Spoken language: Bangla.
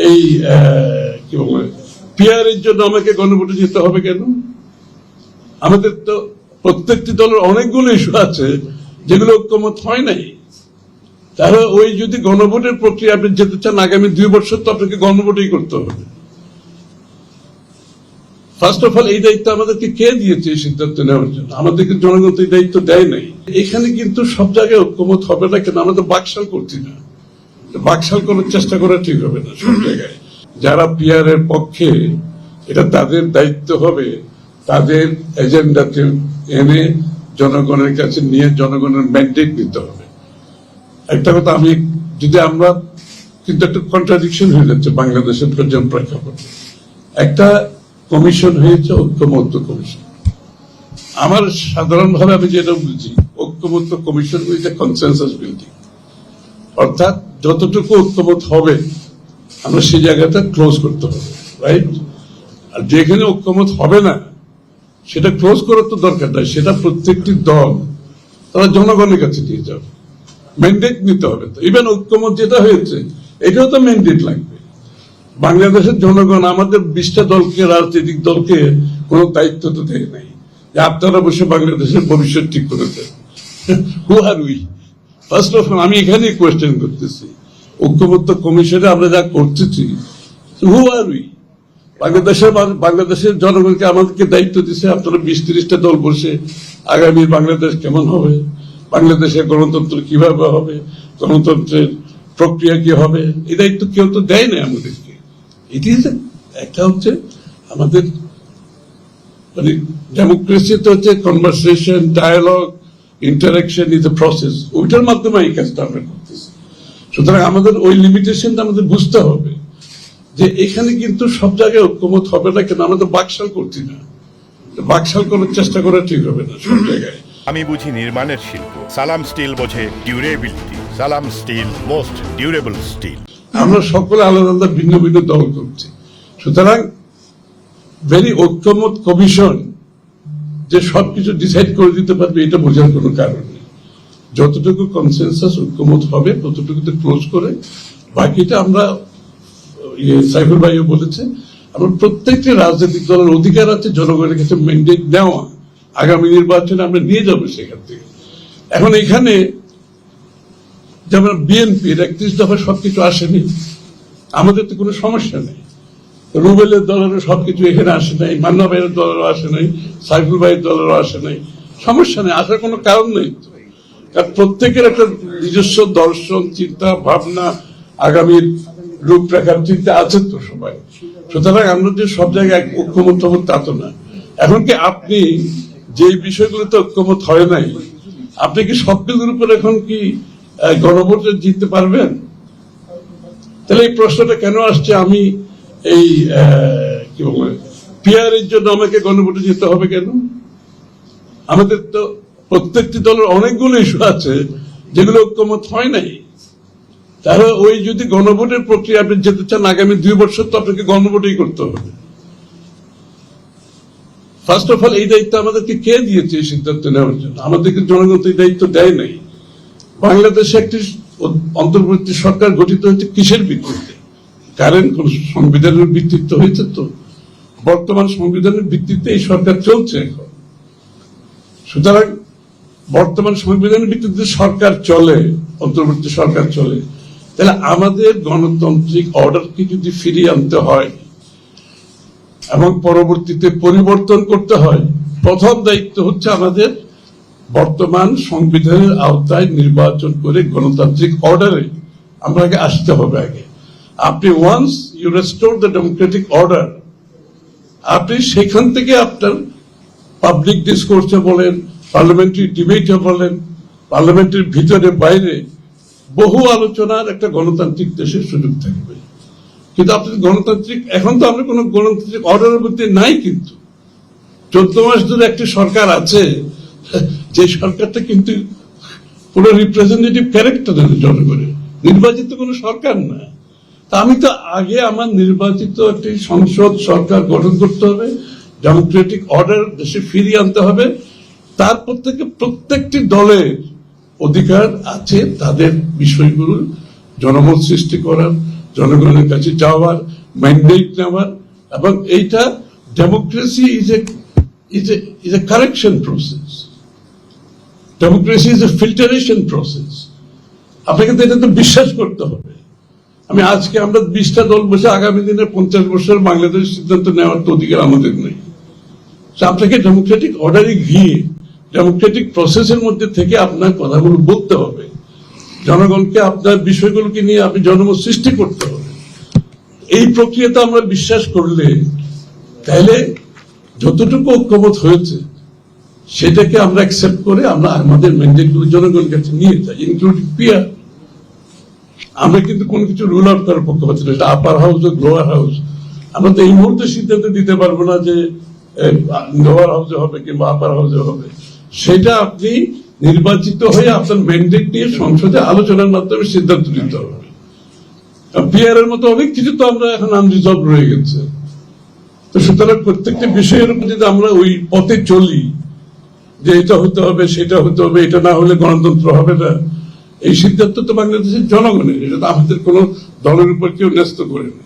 এই কি বলে পিয়ারের জন্য আমাকে গণভোটে যেতে হবে কেন? আমাদের তো প্রত্যেকটি দলের অনেকগুলো ইস্যু আছে যেগুলো ঐক্যমত হয় নাই। তাহলে ওই যদি গণভোটের প্রক্রিয়া আপনি যেতে চান আগামী 2 বছর তো আপনাকে গণভোটই করতে হবে। ফার্স্ট অফ অল এই দায়িত্ব আমাদেরকে কে দিয়েছে এই সিদ্ধান্ত নেওয়ার জন্য? আমাদেরকে জনগণ তো এই দায়িত্ব দেয় নাই। এখানে কিন্তু সব জায়গায় ঐক্যমত হবে না কেন? আমাদের বাকশাল করছি না, বাকশাল করার চেষ্টা করা ঠিক হবে না সব জায়গায়। যারা পিয়ারের পক্ষে এটা তাদের দায়িত্ব হবে তাদের এজেন্ডাতে এনে জনগণের কাছে নিয়ে জনগণের ম্যান্ডেট নিতে হবে। একটা কথা আমি যদি আমরা কিন্তু একটা কন্ট্রাডিকশন হয়ে যাচ্ছে বাংলাদেশের প্রেক্ষাপটে। একটা কমিশন হয়েছে ঐক্যমত্য কমিশন। আমার সাধারণভাবে আমি যেটা বুঝি ঐক্যমত্য কমিশন হয়েছে কনসেনসাস বিল্ডিং, অর্থাৎ যতটুকু ঐক্যমত হবে আমরা সেই জায়গাটা ক্লোজ করতে হবে, রাইট? আর যেখানে ঐক্যমত হবে না সেটা ক্লোজ করার তো দরকার নাই, সেটা প্রত্যেকটি দল তারা জনগণের কাছে নিয়ে যাবে, ম্যান্ডেট নিতে হবে। তো ইভেন ঐক্যমত যেটা হয়েছে এটাও তো ম্যান্ডেট লাগবে। বাংলাদেশের জনগণ আমাদের 20টা দলকে, রাজনৈতিক দলকে কোনো দায়িত্ব তো দেয় নাই যে আপনারা বসে বাংলাদেশের ভবিষ্যৎ ঠিক করে দেন। হু আর উই? ফার্স্ট অফ অল আমি এখানেই কোয়েশ্চেন করতেছি, ঐক্যমত্য কমিশনে আমরা যা করতেছি, হু আর উই? বাংলাদেশের জনগণকে আমাদেরকে দায়িত্ব দিচ্ছে আপনারা 20-30টা দল বসে আগামী বাংলাদেশ কেমন হবে, বাংলাদেশের গণতন্ত্র কিভাবে হবে, গণতন্ত্রের প্রক্রিয়া কি হবে, এই দায়িত্ব কেউ তো দেয় না আমাদেরকে। এটি একটা হচ্ছে আমাদের মানে ডেমোক্রেসিতে হচ্ছে conversation, dialogue, interaction is a process, ওইটার মাধ্যমে এই কাজটা আমরা করতেছি। সুতরাং আমাদের ওই লিমিটেশনটা আমাদের বুঝতে হবে যে এখানে কিন্তু সব জায়গায় ঐক্যমত হবে না কেন? আমরা তো বাকশাল করছি না, বাকশাল করার চেষ্টা করা ঠিক হবে না সব জায়গায়। আমি বুঝি নির্মাণের শিল্প, সালাম স্টিল বোঝে ডিউরেবিলিটি। সালাম স্টিল, মোস্ট ডিউরেবল স্টিল। আমরা সকলে আলাদা আলাদা ভিন্ন ভিন্ন দল করছি, সুতরাং ভেরি ঐক্যমত কমিশন যে সবকিছু ডিসাইড করে দিতে পারবে এটা বোঝার কোনো কারণ নেই। যতটুকু কনসেনসাস ঐক্যমত হবে ততটুকুতে ক্লোজ করে বাকিটা আমরা, সাইফুল ভাইও বলেছে, আমরা প্রত্যেকটি রাজনৈতিক দলের অধিকার আছে জনগণের কাছে ম্যান্ডেট নেওয়া, আগামী নির্বাচনে আমরা নিয়ে যাবো সেখান থেকে। এখন এখানে যেমন বিএনপির 31 দফা সবকিছু আসেনি, আমাদের তো কোনো সমস্যা নেই। রুবেলের দলেরও সবকিছু এখানে আসে নাই, মান্না ভাইয়ের দলেরও আসে নাই, সাইফুল ভাইয়ের দলেরও আসে নাই, সমস্যা নেই, আসার কোনো কারণ নেই। কারণ প্রত্যেকের একটা নিজস্ব দর্শন, চিন্তা ভাবনা, আগামীর রূপরেখার চিন্তা আছে তো সবাই। সুতরাং আমরা যে সব জায়গায় ঐক্যমত হব তা তো না। এখন কি আপনি যে বিষয়গুলোতে ঐক্যমত হয় নাই আপনি কি সবগুলোর উপর এখন কি গণভোটে জিততে পারবেন? তাহলে এই প্রশ্নটা কেন আসছে? আমি এই কি বলে পিয়ারের জন্য আমাকে গণভোটে যেতে হবে কেন? আমাদের তো প্রত্যেকটি দলের অনেকগুলো ইস্যু আছে যেগুলো ঐক্যমত হয় নাই। তাহলে ওই যদি গণভোটের প্রক্রিয়া আপনি যেতে চান আগামী 2 বছর তো আপনাকে গণভোটই করতে হবে। ফার্স্ট অফ অল এই দায়িত্ব আমাদেরকে কে দিয়েছে এই সিদ্ধান্ত নেওয়ার জন্য? আমাদেরকে জনগণ তো এই দায়িত্ব দেয় নাই। বাংলাদেশে একটি অন্তর্বর্তী সরকার গঠিত হয়েছে কিসের ভিত্তিতে? কারেন্ট কোন সংবিধানের ভিত্তিতে হয়েছে? তো বর্তমান সংবিধানের ভিত্তিতে এই সরকার চলছে এখন। সুতরাং বর্তমান সংবিধানের ভিত্তিতে সরকার চলে, অন্তর্বর্তী সরকার চলে, তাহলে আমাদের গণতান্ত্রিক অর্ডারকে যদি ফিরিয়ে আনতে হয় এবং পরবর্তীতে পরিবর্তন করতে হয়, প্রথম দায়িত্ব হচ্ছে আমাদের বর্তমান সংবিধানের আওতায় নির্বাচন করে গণতান্ত্রিক অর্ডারে আমরা আগে আসতে হবে। আগে আপনি once you restore the democratic order, আপনি সেখান থেকে আপনার পাবলিক ডিসকোর্সে বলেন, পার্লামেন্টারি ডিবেটে বলেন, পার্লামেন্টের ভিতরে বাইরে বহু আলোচনার একটা গণতান্ত্রিক দেশের সুযোগ থাকবে। কিন্তু আপনার গণতান্ত্রিক, এখন তো আমরা কোন গণতান্ত্রিক অর্ডারের মধ্যে নাই, কিন্তু 14 মাস ধরে একটি সরকার আছে, যে সরকারটা কিন্তু কোন রিপ্রেজেন্টেটিভ ক্যারেক্টার নেই, জনগণের নির্বাচিত কোন সরকার না। তা আমি তো আগে আমার নির্বাচিত একটি সংসদ সরকার গঠন করতে হবে, ডেমোক্রেটিক অর্ডার দেশে ফিরিয়ে আনতে হবে। তারপর থেকে প্রত্যেকটি দলের অধিকার আছে তাদের বিষয়গুলো জনমত সৃষ্টি করার, জনগণের কাছে যাওয়ার, ম্যান্ডেট নেওয়ার, এবং এইটা democracy is a correction process, democracy is a filtration process. আপনাকে তো এটা তো বিশ্বাস করতে হবে। আজকে আমরা 20টা দল বসে আগামী দিনে 50 বছর বাংলাদেশ সিদ্ধান্ত নেওয়ার তো অধিকার আমাদের নেই। আপনাকে ডেমোক্রেটিক অর্ডারে গিয়ে ডেমোক্রেটিক প্রসেসের মধ্যে থেকে আপনার কথাগুলো বলতে হবে, জনগণকে আপনার বিষয়গুলোকে নিয়ে আপনি জনমত সৃষ্টি করতে হবে। এই প্রক্রিয়াতে আমরা বিশ্বাস করলে তাহলে যতটুকু ঐক্যমত হয়েছে সেটাকে আমরা অ্যাকসেপ্ট করে আমরা আমাদের ম্যান্ডেটগুলো জনগণের কাছে নিয়ে যাই, ইনক্লুডিং পিয়ার। আমরা কিন্তু কোনো কিছু রুল আউট করার পক্ষপাতি না, এটা আপার হাউস ও লোয়ার হাউস। আমরা তো এই মুহূর্তে সিদ্ধান্ত দিতে পারবো না যে লোয়ার হাউসে হবে কিংবা আপার হাউসে হবে। সেটা আপনি নির্বাচিত হয়ে আপনার ম্যান্ডেট নিয়ে সংসদে আলোচনার মাধ্যমে সিদ্ধান্ত নিতে হবে। পিয়ারের মতো অনেক কিছু তো আমরা এখন আনরিজলভ রয়ে গেছে। তো সুতরাং প্রত্যেকটা বিষয়ের উপর যদি আমরা ওই পথে চলি যে এটা হতে হবে, সেটা হতে হবে, এটা না হলে গণতন্ত্র হবে না, এই সিদ্ধান্ত তো বাংলাদেশের জনগণের, এটা তো আমাদের কোনো দলের উপর কেউ ন্যস্ত করে না।